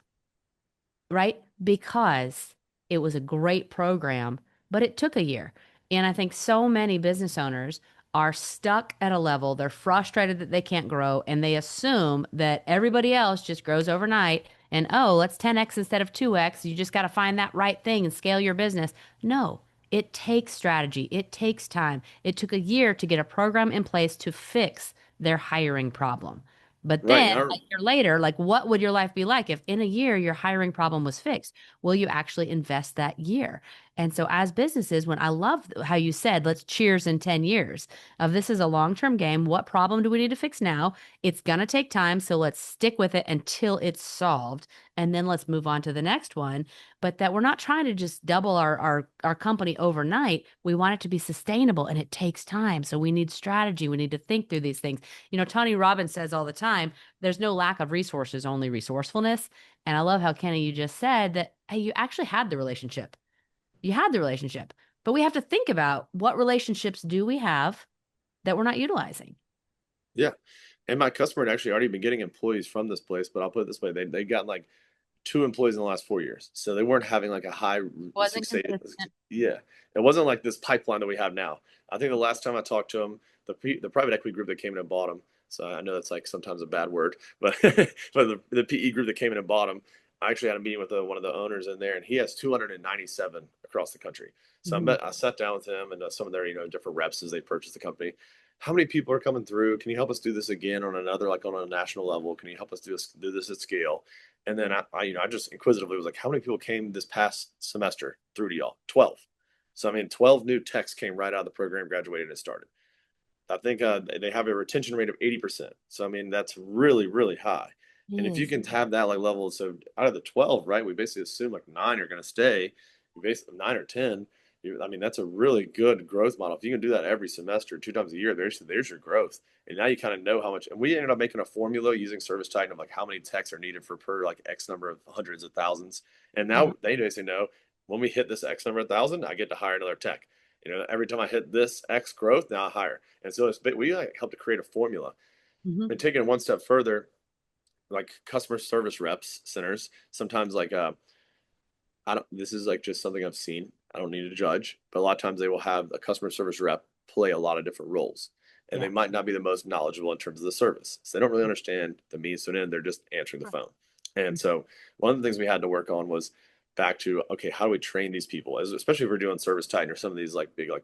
right? Because it was a great program, but it took a year. And I think so many business owners are stuck at a level, they're frustrated that they can't grow, and they assume that everybody else just grows overnight. And oh, let's 10x instead of 2x. You just got to find that right thing and scale your business. No, it takes strategy, it takes time. It took a year to get a program in place to fix their hiring problem. But Right. then And a year later, like what would your life be like if in a year your hiring problem was fixed? Will you actually invest that year? And so, as businesses, when I love how you said, let's cheers in 10 years of this is a long term game. What problem do we need to fix now? It's going to take time. So, let's stick with it until it's solved. And then let's move on to the next one. But that we're not trying to just double our company overnight. We want it to be sustainable and it takes time. So, we need strategy. We need to think through these things. Tony Robbins says all the time, there's no lack of resources, only resourcefulness. And I love how Kenny, you just said that, hey, you actually had the relationship. You had the relationship, but we have to think about what relationships do we have that we're not utilizing. yeah. And my customer had actually already been getting employees from this place, but I'll put it this way, they got like two employees in the last 4 years. So they weren't having like a high Wasn't success. consistent. Yeah. It wasn't like this pipeline that we have now. I think the last time I talked to them, the private equity group that came in and bought them. So I know that's like sometimes a bad word, but but the PE group that came in and bought them, I actually had a meeting with one of the owners in there, and he has 297 across the country. So Mhm. I sat down with him and some of their different reps as they purchased the company. How many people are coming through? Can you help us do this again on another, like on a national level? Can you help us do this at scale? And then I just inquisitively was like, how many people came this past semester through to y'all? 12. So I mean, 12 new techs came right out of the program, graduated, and started. I think they have a retention rate of 80%. So I mean, that's really, really high. And if you Yes. can have that like level, so out of the 12, right, we basically assume like nine are going to stay. You basically nine or 10. I mean, that's a really good growth model. If you can do that every semester, two times a year, there's your growth. And now you kind of know how much. And we ended up making a formula using Service Titan of like how many techs are needed for per like X number of hundreds of thousands. And Mhm. now they basically know when we hit this X number of thousand, I get to hire another tech. Every time I hit this X growth, now I hire. And so we like help to create a formula. Mhm. And taking it one step further, like customer service reps centers, sometimes like I don't this is like just something I've seen. I don't need to judge, but a lot of times they will have a customer service rep play a lot of different roles. And Yeah. they might not be the most knowledgeable in terms of the service. So they don't really understand the means to an end. They're just answering the phone. And so one of the things we had to work on was back to, okay, how do we train these people? Especially if we're doing Service Titan or some of these like big like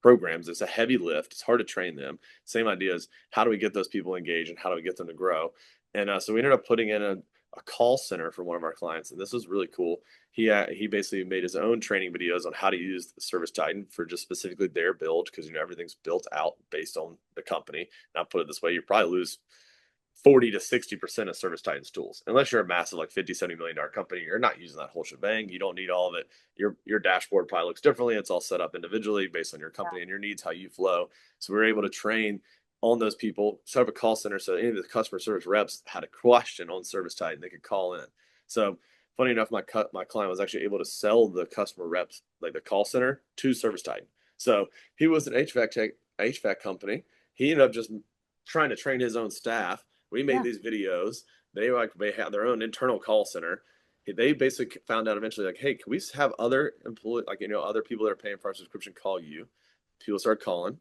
programs. It's a heavy lift. It's hard to train them. Same idea as how do we get those people engaged and how do we get them to grow? And so we ended up putting in a call center for one of our clients, and this was really cool. He basically made his own training videos on how to use the Service Titan for just specifically their build because everything's built out based on the company. And I'll put it this way: you probably lose 40 to 60% of Service Titan's tools. Unless you're a massive like 50, $70 million company, you're not using that whole shebang. You don't need all of it. Your dashboard probably looks differently. It's all set up individually based on your company and your needs, how you flow. So we were able to train on those people, set up a call center so any of the customer service reps had a question on Service Titan, they could call in. So funny enough, my client was actually able to sell the customer reps like the call center to Service Titan. So he was an HVAC company. He ended up just trying to train his own staff. We made Yeah. these videos. They had their own internal call center. They basically found out eventually, like, hey, can we have other employees, like other people that are paying for our subscription call you? People start calling.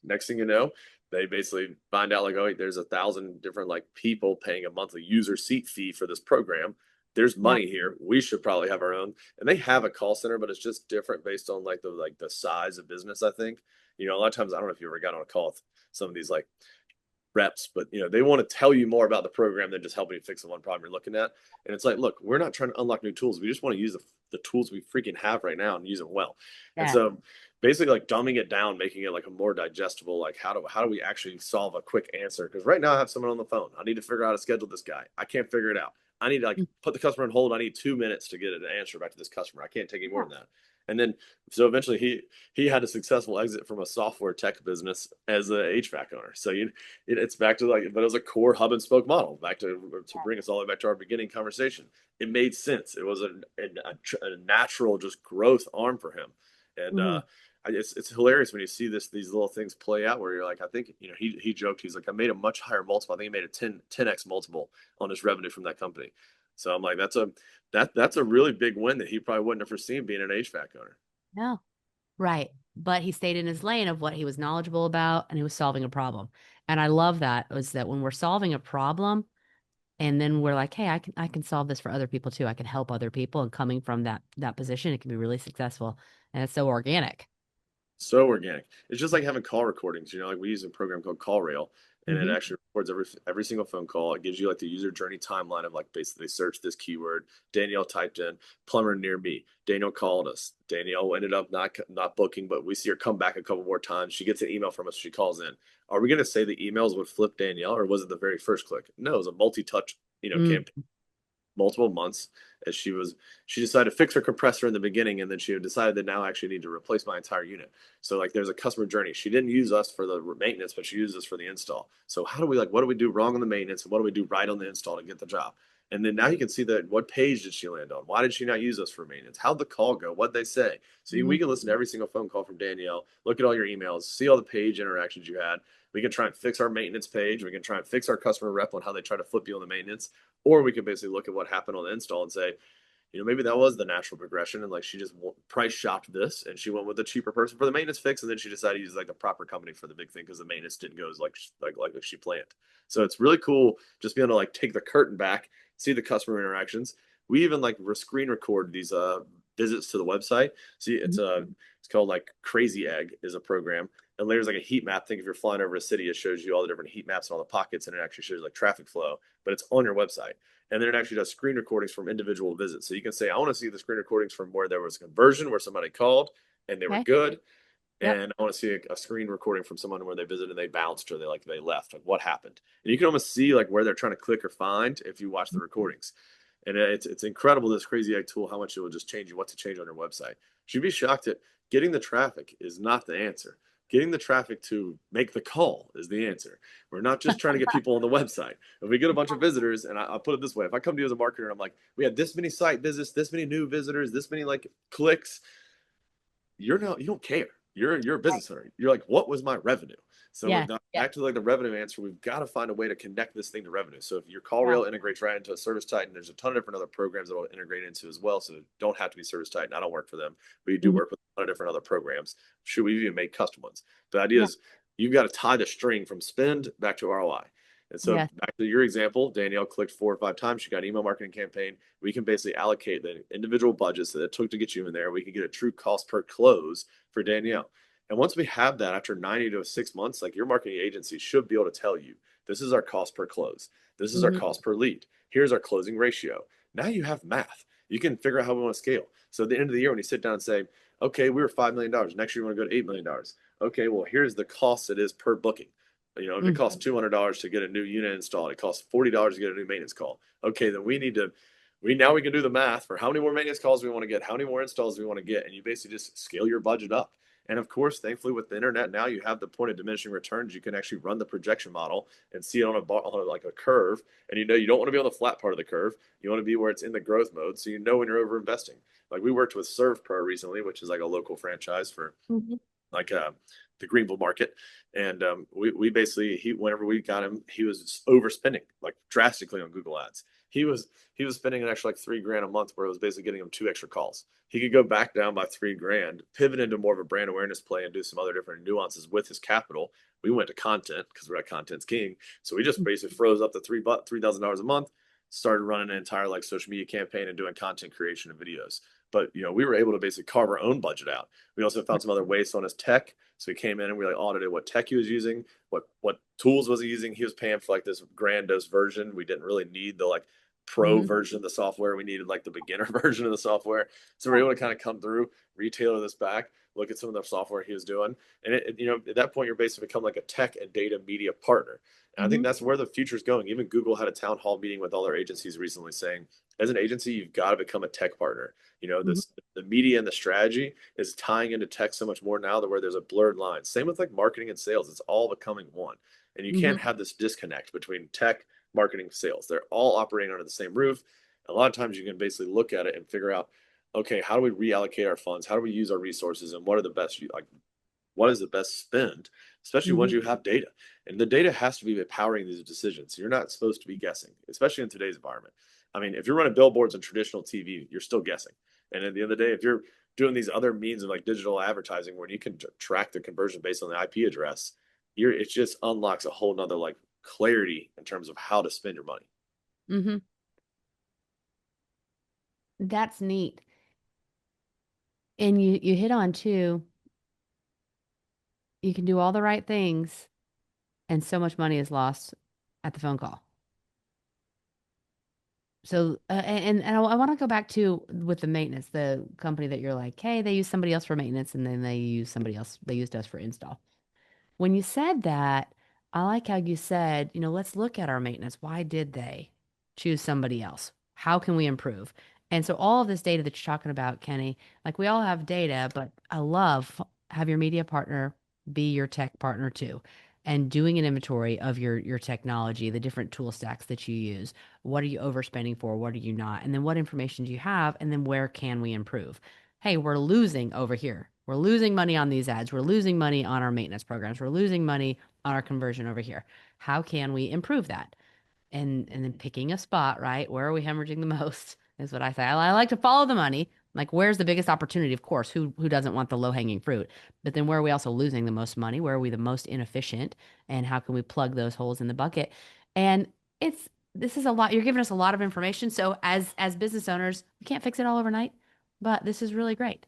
Next thing you know, they basically find out like, oh, wait, there's 1,000 different like people paying a monthly user seat fee for this program. There's Yeah. money here. We should probably have our own. And they have a call center, but it's just different based on like the size of business, I think. A lot of times I don't know if you ever got on a call with some of these like reps, but they want to tell you more about the program than just helping you fix the one problem you're looking at. And it's like, look, we're not trying to unlock new tools. We just want to use the tools we freaking have right now and use them well. And Yeah. so basically like dumbing it down, making it like a more digestible, like how do we actually solve a quick answer? Because right now I have someone on the phone. I need to figure out how to schedule this guy. I can't figure it out. I need to like put the customer on hold. I need 2 minutes to get an answer back to this customer. I can't take any more than that. And then so eventually he had a successful exit from a software tech business as a HVAC owner. So it's back to like, but it was a core hub and spoke model. Back to bring us all the way back to our beginning conversation. It made sense. It was a natural just growth arm for him, and Mm-hmm. it's hilarious when you see these little things play out where you're like, I think he joked, he's like, I made a much higher multiple. I think he made a 10x multiple on his revenue from that company. So I'm like, that's a really big win that he probably wouldn't have foreseen being an HVAC owner. No. Right. But he stayed in his lane of what he was knowledgeable about and he was solving a problem. And I love that was that when we're solving a problem and then we're like, hey, I can solve this for other people too. I can help other people. And coming from that position, it can be really successful. And it's so organic. So organic. It's just like having call recordings. Like we use a program called CallRail, and it Mm-hmm. actually records every single phone call. It gives you like the user journey timeline of like basically search this keyword. Danielle typed in plumber near me. Danielle called us. Danielle ended up not booking, but we see her come back a couple more times. She gets an email from us. She calls in. Are we going to say the emails would flip Danielle, or was it the very first click? No, it was a multi-touch campaign, multiple months, as she decided to fix her compressor in the beginning, and then she decided that now I actually need to replace my entire unit. So like there's a customer journey. She didn't use us for the maintenance, but she used us for the install. So what do we do wrong on the maintenance and what do we do right on the install to get the job? And then now you can see that what page did she land on? Why did she not use us for maintenance? How'd the call go? What'd they say? So we can listen to every single phone call from Danielle, look at all your emails, see all the page interactions you had. We can try and fix our maintenance page. We can try and fix our customer rep on how they try to flip you on the maintenance. Or we can basically look at what happened on the install and say, maybe that was the natural progression. And like she just price shopped this and she went with the cheaper person for the maintenance fix. And then she decided to use like the proper company for the big thing because the maintenance didn't go as like she planned. So it's really cool just being able to like take the curtain back, see the customer interactions. We even like screen record these visits to the website. See, it's called like Crazy Egg is a program. And there's like a heat map. Think if you're flying over a city, it shows you all the different heat maps and all the pockets, and it actually shows like traffic flow, but it's on your website. And then it actually does screen recordings from individual visits. So you can say, I want to see the screen recordings from where there was a conversion, where somebody called and they were Okay. good. Yep. And I want to see a screen recording from someone where they visited and they bounced or they left. Like what happened? And you can almost see like where they're trying to click or find if you watch the recordings. And it's incredible, this Crazy Egg tool, how much it will just change you, what to change on your website. You'd be shocked at getting the traffic is not the answer. Getting the traffic to make the call is the answer. We're not just trying to get people on the website. If we get a bunch of visitors, and I'll put it this way, if I come to you as a marketer and I'm like, we had this many site visits, this many new visitors, this many like clicks, you don't care. You're a business owner. You're like, what was my revenue? So Yeah. Yeah. back to like the revenue answer, we've got to find a way to connect this thing to revenue. So if your call Yeah. rail integrates right into a Service Titan, there's a ton of different other programs that will integrate into as well. So don't have to be Service Titan. I don't work for them. We do Mhm. work with a ton of different other programs. Should we even make custom ones? The idea Yeah. is you've got to tie the string from spend back to ROI. And so Yeah. back to your example, Danielle clicked 4 or 5 times. She got an email marketing campaign. We can basically allocate the individual budgets that it took to get you in there. We can get a true cost per close for Danielle. And once we have that after 90 to 6 months, like your marketing agency should be able to tell you, this is our cost per close. This is our Mhm. cost per lead. Here's our closing ratio. Now you have math. You can figure out how we want to scale. So at the end of the year, when you sit down and say, okay, we were $5 million. Next year, we want to go to $8 million. Okay, well, here's the cost it is per booking. If it Mhm. costs $200 to get a new unit installed, it costs $40 to get a new maintenance call. Okay, then we can do the math for how many more maintenance calls we want to get, how many more installs we want to get, and you basically just scale your budget up. And of course, thankfully, with the internet now, you have the point of diminishing returns. You can actually run the projection model and see it on like a curve. And you don't want to be on the flat part of the curve. You want to be where it's in the growth mode, so you know when you're over investing. Like we worked with ServPro recently, which is like a local franchise for Mhm. like the Greenville market, and we basically whenever we got him, he was overspending like drastically on Google Ads. He was spending an extra like $3,000 a month, where it was basically getting him 2 extra calls. He could go back down by $3,000, pivot into more of a brand awareness play, and do some other different nuances with his capital. We went to content because we're at Content's King, so we just basically froze up the $3,000 a month. started running an entire like social media campaign and doing content creation and videos. But we were able to basically carve our own budget out. We also found some other waste on his tech. So we came in and we like audited what tech he was using, what tools was he using. He was paying for like this grandiose version. We didn't really need the like pro Mhm. version of the software. We needed like the beginner version of the software. So we're able to kind of come through, retailer this back, look at some of the software he was doing. And at that point, you're basically become like a tech and data media partner. And I think Mhm. that's where the future is going. Even Google had a town hall meeting with all their agencies recently saying, as an agency, you've got to become a tech partner. Mhm. The media and the strategy is tying into tech so much more now that where there's a blurred line. Same with like marketing and sales. It's all becoming one. And you can't Mhm. have this disconnect between tech, marketing, sales. They're all operating under the same roof. A lot of times you can basically look at it and figure out, okay, how do we reallocate our funds? How do we use our resources? And what are the best, like, what is the best spend, especially once Mhm. you have data? And the data has to be empowering these decisions. You're not supposed to be guessing, especially in today's environment. I mean, if you're running billboards on traditional TV, you're still guessing. And at the end of the day, if you're doing these other means of like digital advertising where you can track the conversion based on the IP address, it just unlocks a whole nother like clarity in terms of how to spend your money. Mhm. That's neat. And you hit on too, you can do all the right things and so much money is lost at the phone call. So, and I want to go back to with the maintenance, the company that you're like, hey, they use somebody else for maintenance and then they use somebody else, they used us for install. When you said that, I like how you said, let's look at our maintenance. Why did they choose somebody else? How can we improve? And so all of this data that you're talking about, Kenny, like we all have data, but I love have your media partner be your tech partner too. And doing an inventory of your technology, the different tool stacks that you use. What are you overspending for? What are you not? And then what information do you have? And then where can we improve? Hey, we're losing over here. We're losing money on these ads. We're losing money on our maintenance programs. We're losing money on our conversion over here. How can we improve that? And then picking a spot, right? Where are we hemorrhaging the most is what I say. I like to follow the money. Like where's the biggest opportunity? Of course, who doesn't want the low-hanging fruit? But then where are we also losing the most money? Where are we the most inefficient? And how can we plug those holes in the bucket? And it's this is a lot. You're giving us a lot of information. So as business owners, we can't fix it all overnight, but this is really great.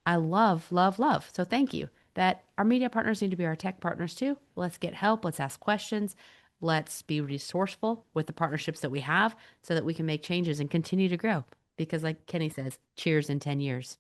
I love, love, love. So thank you. That our media partners need to be our tech partners too. Let's get help. Let's ask questions. Let's be resourceful with the partnerships that we have so that we can make changes and continue to grow. Because, like Kenny says, cheers in 10 years.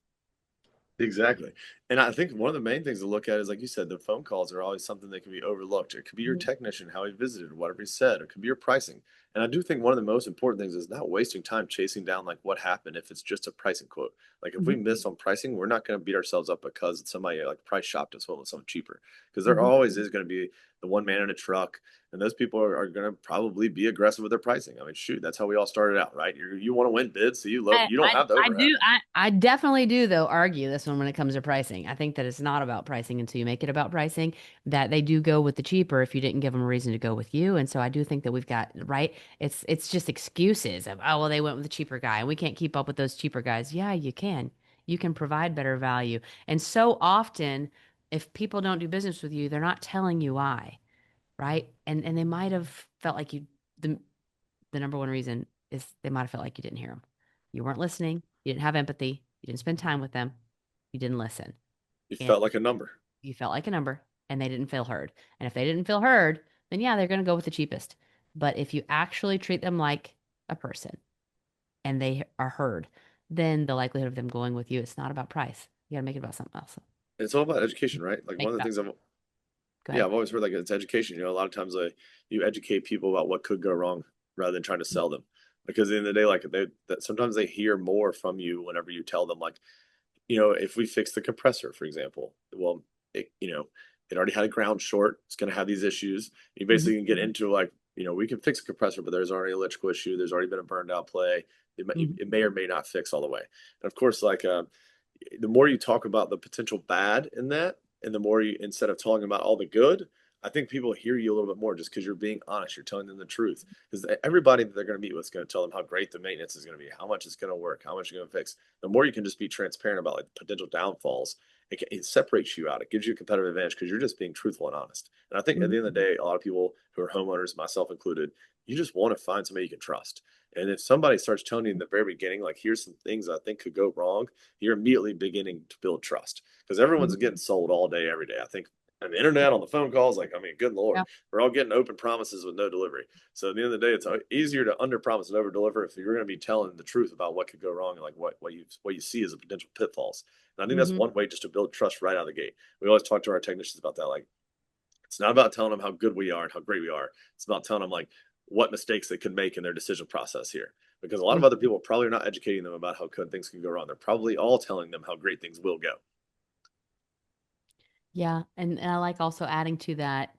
Exactly. And I think one of the main things to look at is, like you said, the phone calls are always something that can be overlooked. It could be your Mhm. technician, how he visited, whatever he said. It could be your pricing. And I do think one of the most important things is not wasting time chasing down like what happened if it's just a pricing quote. Like if we Mhm. miss on pricing, we're not going to beat ourselves up because somebody like price shopped us well with something cheaper. Because there Mhm. always is going to be the one man in a truck, and those people are going to probably be aggressive with their pricing. I mean, shoot, that's how we all started out, right? You want to win bids, so you don't have the I overhead. do I definitely do though argue this one when it comes to pricing. I think that it's not about pricing until you make it about pricing, that they do go with the cheaper if you didn't give them a reason to go with you. And so I do think that we've got right. It's just excuses of oh well they went with the cheaper guy and we can't keep up with those cheaper guys. Yeah, you can. You can provide better value. And so often if people don't do business with you, they're not telling you why, right? And they might have felt like you the the number one reason is they might have felt like you didn't hear them. You weren't listening. You didn't have empathy. You didn't spend time with them. You didn't listen. You And felt like a number. you felt like a number and they didn't feel heard. And if they didn't feel heard, then yeah, they're going to go with the cheapest. But if you actually treat them like a person and they are heard, then the likelihood of them going with you, it's not about price. You got to make it about something else. It's all about education, right? Like Make one it of the about, things go yeah, ahead. I've always heard like it's education. A lot of times you educate people about what could go wrong rather than trying to sell them. Because at the end of the day, like that sometimes they hear more from you whenever you tell them like, if we fix the compressor, for example, well, it already had a ground short. It's going to have these issues. You Mhm. basically can get into like, we can fix a compressor, but there's already an electrical issue. There's already been a burned out play. Mhm. It may or may not fix all the way. And of course, like the more you talk about the potential bad in that, and the more you instead of talking about all the good, I think people hear you a little bit more just because you're being honest. You're telling them the truth. Because everybody that they're going to meet with is going to tell them how great the maintenance is going to be, how much it's going to work, how much you're going to fix. The more you can just be transparent about like potential downfalls, it separates you out. It gives you a competitive advantage because you're just being truthful and honest. And I think at Mhm. the end of the day, a lot of people who are homeowners, myself included, you just want to find somebody you can trust. And if somebody starts telling you in the very beginning, like, here's some things I think could go wrong, you're immediately beginning to build trust, because everyone's Mhm. getting sold all day, every day. I think on the internet, on the phone calls, like, I mean, good Lord, Yeah. we're all getting open promises with no delivery. So at the end of the day, it's easier to under promise and over deliver if you're going to be telling the truth about what could go wrong and like what you see as a potential pitfalls. And I think that's Mhm. one way just to build trust right out of the gate. We always talk to our technicians about that. Like, it's not about telling them how good we are and how great we are. It's about telling them like what mistakes they could make in their decision process here. Because a lot of other Mhm. people probably are not educating them about how good things can go wrong. They're probably all telling them how great things will go. Yeah, and I like also adding to that,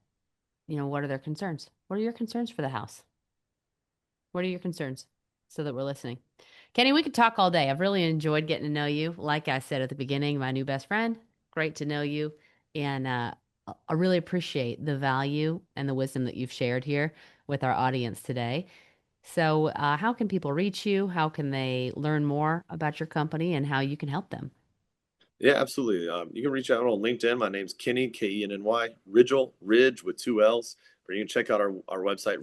what are their concerns? What are your concerns for the house? What are your concerns? So that we're listening. Kenny, we could talk all day. I've really enjoyed getting to know you. Like I said at the beginning, my new best friend. Great to know you. And I really appreciate the value and the wisdom that you've shared here with our audience today. So, how can people reach you? How can they learn more about your company and how you can help them? Yeah, absolutely. You can reach out on LinkedIn. My name's Kenny, Kenny, Ridgell, Ridge with two L's. Or you can check out our website,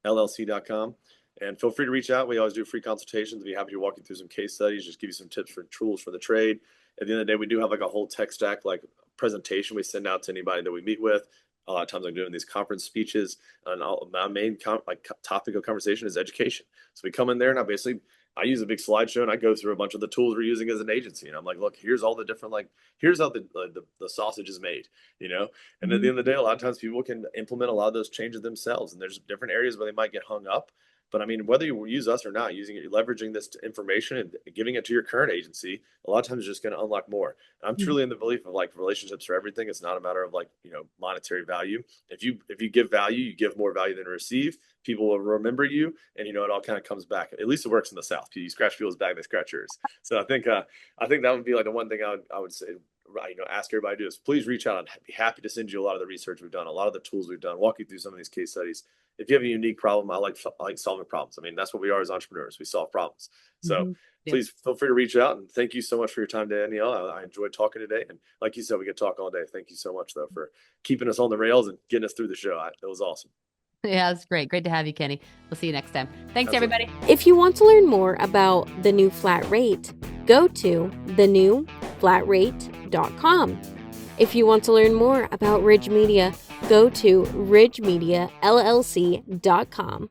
ridgemediallc.com. And feel free to reach out. We always do free consultations. Be happy to walk you through some case studies, just give you some tips for tools for the trade. At the end of the day, we do have like a whole tech stack, like presentation we send out to anybody that we meet with. A lot of times I'm doing these conference speeches, and my main topic of conversation is education. So we come in there, and I use a big slideshow and I go through a bunch of the tools we're using as an agency. And I'm like, look, here's all the different, like, here's how the sausage is made, you know? And at the Mhm. end of the day, a lot of times people can implement a lot of those changes themselves. And there's different areas where they might get hung up. But I mean, whether you use us or not, using it, leveraging this information and giving it to your current agency, a lot of times is just going to unlock more. And I'm Mhm. truly in the belief of like relationships are everything. It's not a matter of like, monetary value. If you give value, you give more value than receive. People will remember you, and it all kind of comes back. At least it works in the South. You scratch people's back, they scratch yours. So I think that would be like the one thing I would say, right, ask everybody to do is please reach out. I'd be happy to send you a lot of the research we've done, a lot of the tools we've done, walk you through some of these case studies. If you have a unique problem, I like solving problems. I mean, that's what we are as entrepreneurs. We solve problems. So Mhm. Yep. please feel free to reach out, and thank you so much for your time, Danielle. I enjoyed talking today, and like you said, we could talk all day. Thank you so much though for keeping us on the rails and getting us through the show. It was awesome. Yeah, it's great. Great to have you, Kenny. We'll see you next time. Thanks, Absolutely. everybody. If you want to learn more about the new flat rate, go to TheNewFlatRate.com. If you want to learn more about Ridge Media, go to RidgeMediaLLC.com.